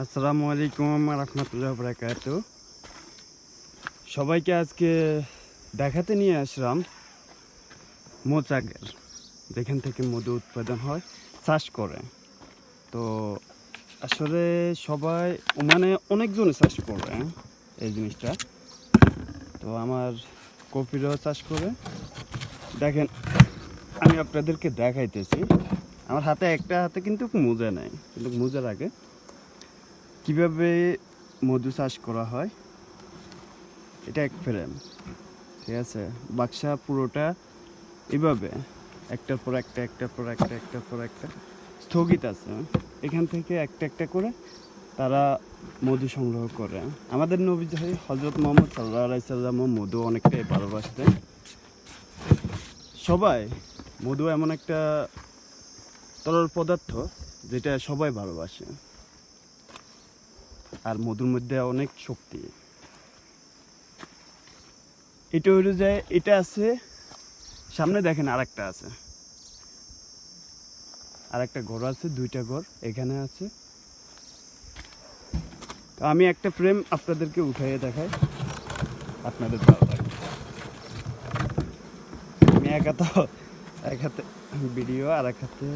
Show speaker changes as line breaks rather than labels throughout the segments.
আসসালামু আলাইকুম রহমতুল্লাহ বরকাত। সবাইকে আজকে দেখাতে নিয়ে আসলাম মৌচাকের, যেখান থেকে মধু উৎপাদন হয়, চাষ করে। তো আসলে সবাই মানে অনেকজন চাষ করে এই জিনিসটা। তো আমার কপিরাও চাষ করে। দেখেন, আমি আপনাদেরকে দেখাইতেছি। আমার একটা হাতে কিন্তু মোজা নাই, কিন্তু মোজার আগে কিভাবে মধু চাষ করা হয়। এটা এক ফ্রেম, ঠিক আছে। বাক্সা পুরোটা এভাবে একটার পর একটা, একটার পর একটা, একটার পর একটা স্থগিত আছে। এখান থেকে একটা একটা করে তারা মধু সংগ্রহ করে। আমাদের নবী হযরত মুহাম্মদ সাল্লাল্লাহু আলাইহি সাল্লাম মধু অনেকটাই ভালোবাসতেন। সবাই মধু এমন একটা তরল পদার্থ যেটা সবাই ভালোবাসে, আর মধুর মধ্যে অনেক শক্তি। এটা হইল যে এটা আছে সামনে, দেখেন আরেকটা আছে, আরেকটা ঘর আছে, দুইটা ঘর এখানে আছে। তো আমি একটা ফ্রেম আপনাদেরকে উঠাইয়ে দেখাই, আপনাদের ভালো লাগবে। আমি এক হাতে ভিডিও আর এক হাতে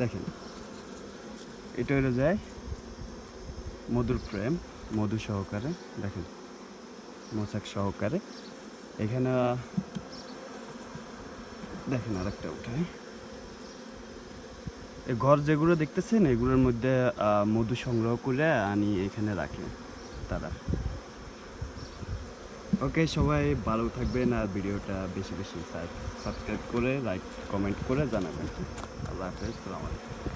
দেখেন। এটা হইলে যায় মধুর ফ্রেম, মধু সহকারে, দেখেন মোচাক সহকারে। এখানে দেখেন আরেকটা উঠাই। এই ঘর যেগুলো দেখতেছেন এগুলোর মধ্যে মধু সংগ্রহ করে আনি এখানে রাখে তারা। ওকে, সবাই ভালো থাকবেন, আর ভিডিওটা বেশি বেশি সাবস্ক্রাইব করে লাইক কমেন্ট করে জানাবেন। আল্লাহ হাফেজ, সালাম আলাইকুম।